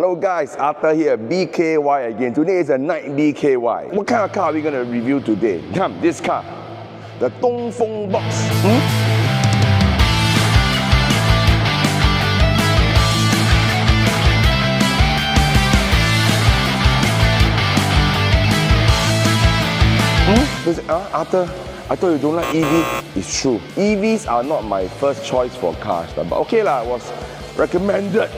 Hello guys, Arthur here, BKY again. Today is a night BKY. What kind of car are we going to review today? Come, this car, the DongFeng Box. Arthur, I thought you don't like EV. It's true. EVs are not my first choice for cars, but okay lah, I was recommended,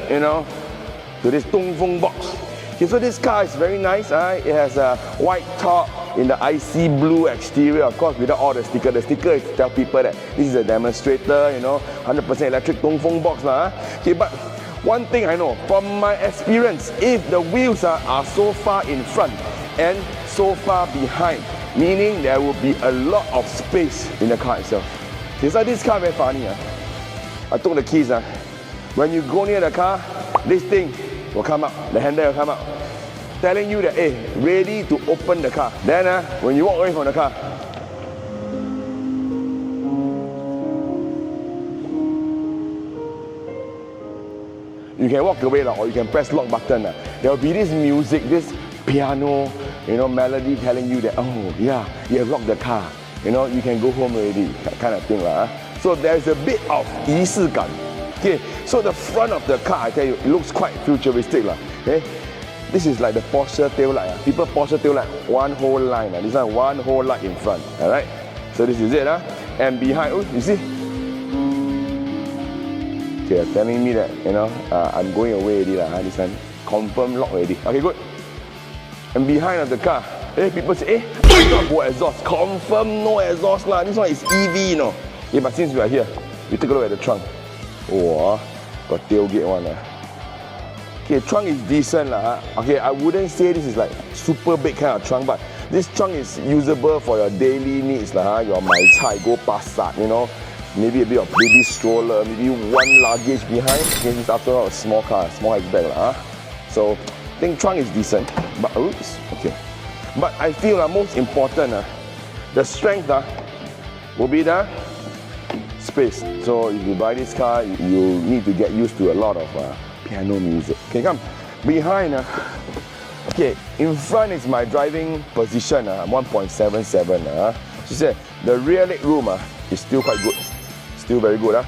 to this DongFeng Box. Okay, so this car is very nice. It has a white top in the icy blue exterior, of course, without all the sticker. The sticker is to tell people that this is a demonstrator, 100% electric DongFeng Box lah. Okay, but one thing I know from my experience, if the wheels are so far in front and so far behind, meaning there will be a lot of space in the car itself. Okay, so this car very funny. I took the keys. When you go near the car, this thing will come up, the handle will come up, telling you that, hey, ready to open the car. Then when you walk away from the car, you can walk away or you can press lock button. There will be this music, this piano, melody telling you that, oh yeah, you have locked the car. You can go home already, kind of thing. So there's a bit of 仪式感. Okay, so the front of the car, I tell you, it looks quite futuristic. Okay, this is like the Porsche tail light. People Porsche tail light, one whole line. This one whole light in front. Alright, so this is it. And behind, oh, you see? Okay, telling me that, I'm going away already. This one confirm lock already. Okay, good. And behind of the car, people say, no exhaust. Confirm no exhaust lah. This one is EV, Okay, but since we are here, we take a look at the trunk. Oh, got tailgate one. Okay, trunk is decent lah. Okay, I wouldn't say this is like super big kind of trunk, but this trunk is usable for your daily needs lah. Your mai cai, go pasar, maybe a bit of baby stroller, maybe one luggage behind. Okay, this is after all a small car, small hatchback lah. So I think trunk is decent, but oops, okay. But I feel most important, the strength will be the space. So if you buy this car, you need to get used to a lot of piano music. Okay, come behind. Okay, in front is my driving position. 1.77. She said the rear leg room is still quite good, still very good.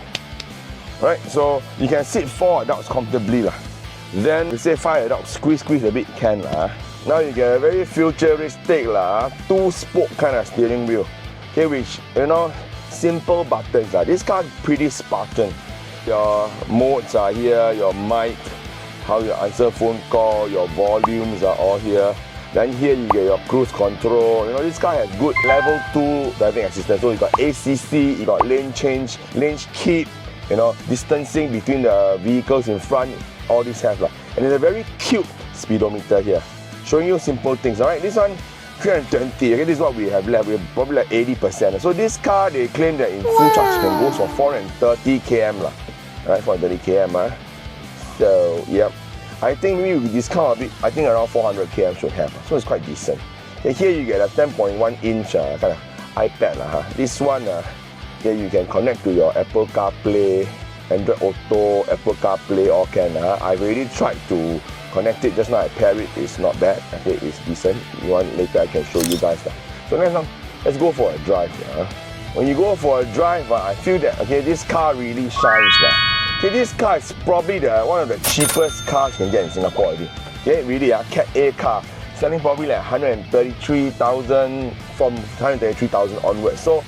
Alright, so you can sit 4 adults comfortably. Then you say 5 adults, squeeze a bit can. Now you get a very futuristic 2-spoke kind of steering wheel. Okay, which simple buttons. This car is pretty Spartan. Your modes are here, your mic, how you answer phone call, your volumes are all here. Then here you get your cruise control. This car has good level 2 driving assistance. So you got ACC, you got lane change, lane keep, distancing between the vehicles in front. All this have and there's a very cute speedometer here, showing you simple things. Alright, this one 320. Okay, this is what we have left. We're probably like 80%. So this car, they claim that in full charge can go for 430 km. Right, 430 km. So yep, I think maybe we discount a bit. I think around 400 km should have. So it's quite decent. Okay, here you get a 10.1 inch kind of iPad. This one, here you can connect to your Apple CarPlay, Android Auto, Apple CarPlay, all can. I've already tried to connect it just now. I pair it. It's not bad. Okay, it's decent. You want later I can show you guys. So let's go for a drive. When you go for a drive, I feel that this car really shines. Okay, this car is probably one of the cheapest cars you can get in Singapore already. Okay, really Cat A car, selling probably like 133,000 from 133,000 onwards. So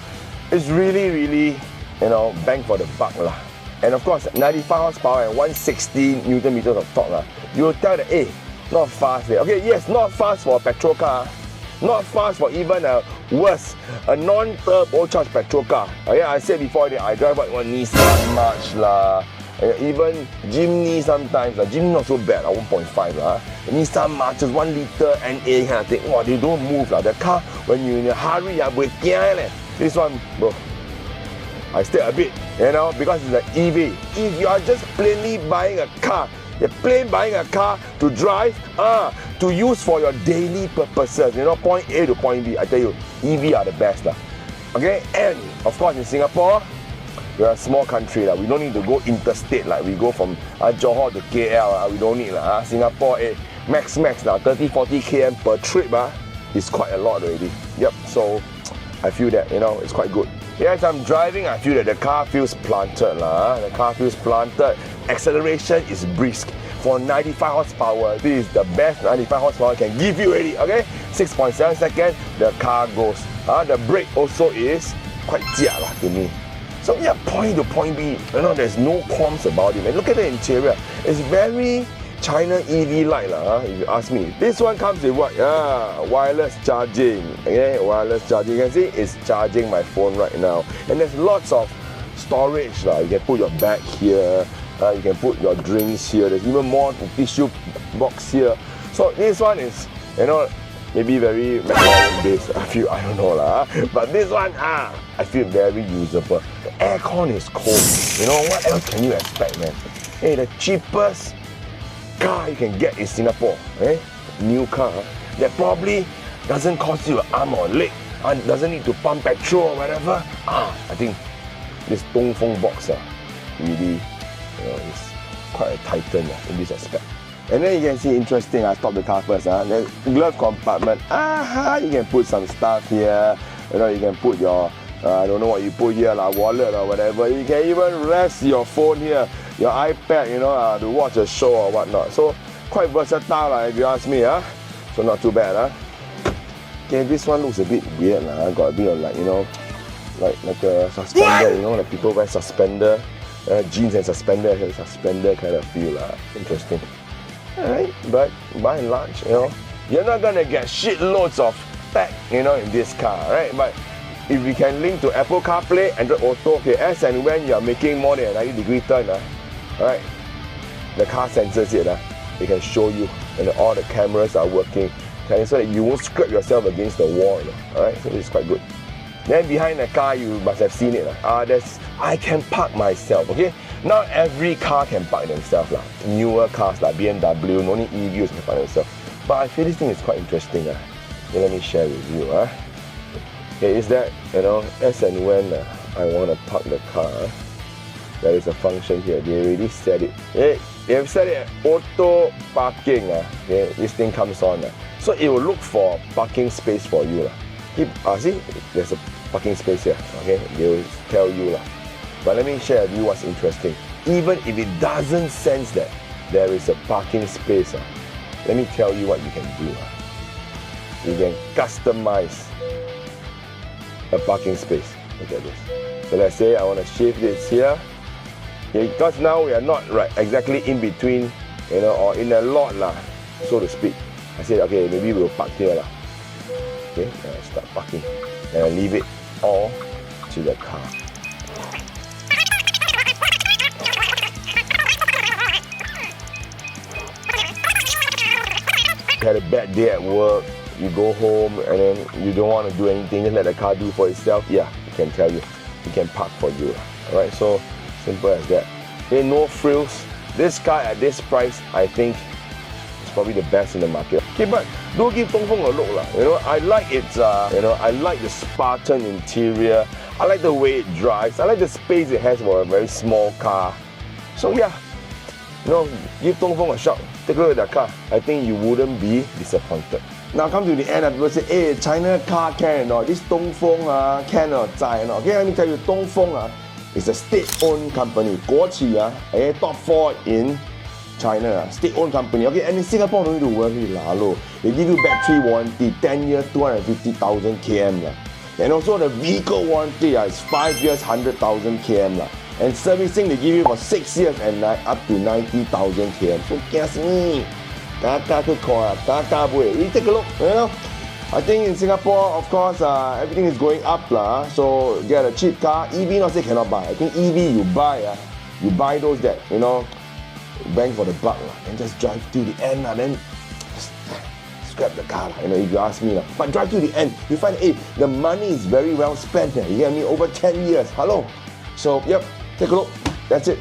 it's really bang for the buck lah. And of course, 95 horsepower and 160 Newton meters of torque. You will tell that, hey, not fast. Okay, yes, not fast for a petrol car. Not fast for even a worse, a non-turbocharged petrol car. Okay, I said before that I drive one Nissan March lah. Even Jimny sometimes. Jimny not so bad, 1.5 lah. Nissan March is 1 liter NA kind of thing. Wow, they don't move lah. The car, when you're in a hurry, this one, bro, I stay a bit, because it's an EV. If you are just plainly buying a car, you're plain buying a car to drive, to use for your daily purposes, point A to point B, I tell you, EV are the best. Okay, and of course in Singapore, we're a small country. We don't need to go interstate like we go from Johor to KL. We don't need. Singapore, max 30, 40 km per trip is quite a lot already. Yep, so I feel that, it's quite good. As I'm driving, I feel that the car feels planted. The car feels planted. Acceleration is brisk. For 95 horsepower, this is the best 95 horsepower I can give you already, okay? 6.7 seconds, the car goes. The brake also is quite jia to me. So yeah, point to point B, there's no qualms about it, man. Look at the interior. It's very China EV-like, if you ask me. This one comes with what? Wireless charging. Okay, wireless charging. You can see it's charging my phone right now. And there's lots of storage. You can put your bag here. You can put your drinks here. There's even more tissue box here. So this one is, maybe very McLaren-based. I don't know But this one, I feel very usable. The aircon is cold. What else can you expect, man? Hey, the cheapest car you can get in Singapore, new car that probably doesn't cost you an arm or a leg, and doesn't need to pump petrol or whatever. I think this DongFeng box really is quite a titan in this aspect. And then you can see, interesting, I stop the car first. The glove compartment, you can put some stuff here. You can put your, I don't know what you put here, wallet or whatever. You can even rest your phone here, your iPad, to watch a show or whatnot. So quite versatile if you ask me. So not too bad. Okay, this one looks a bit weird. Got a bit of like a suspender, like people wear suspender, jeans and suspender kind of feel. Interesting. Alright, but by and large, you're not gonna get shitloads of tech, in this car, right? But if we can link to Apple CarPlay, Android Auto, okay, as and when you are making more than a 90-degree turn, alright, the car senses it, it can show you, and all the cameras are working, okay, so that you won't scrape yourself against the wall, alright, so this is quite good. Then behind the car, you must have seen it. I can park myself, okay? Not every car can park themselves. Newer cars like BMW, only EVs can park themselves. But I feel this thing is quite interesting. Let me share with you. Okay, is that, as and when I want to park the car, there is a function here. They already set it. They have set it auto parking. Okay, this thing comes on. So it will look for parking space for you. See, there's a parking space here. Okay, they will tell you. But let me share with you what's interesting. Even if it doesn't sense that there is a parking space, let me tell you what you can do. You can customize a parking space. Look at this. So let's say I want to shift this here. Okay, because now we are not exactly in between, or in a lot, so to speak. I said, okay, maybe we'll park here. Okay, start parking. And I leave it all to the car. You had a bad day at work, you go home and then you don't want to do anything, just let the car do for itself. Yeah, it can tell you. It can park for you. Alright, so simple as that. Okay, no frills. This car at this price, I think, is probably the best in the market. Okay, but do give DongFeng a look. I like its, I like the Spartan interior. I like the way it drives. I like the space it has for a very small car. So yeah, give DongFeng a shot. Take a look at that car. I think you wouldn't be disappointed. Now come to the end, people say, hey, China car can or this DongFeng can or zai. Okay, let me tell you, DongFeng is a state-owned company. 国企 top 4 in China, state-owned company. Okay, and in Singapore, don't need to worry. They give you battery warranty, 10 years, 250,000 km. And also the vehicle warranty is 5 years, 100,000 km. And servicing they give you for 6 years and up to 90,000 km. So guess me, you take a look. I think in Singapore, of course, everything is going up so get a cheap car. EV not say cannot buy. I think EV you buy those that bang for the buck and just drive to the end then just scrap the car if you ask me But drive to the end, you find the money is very well spent. You get me, over 10 years. Hello. So yep, take a look. That's it.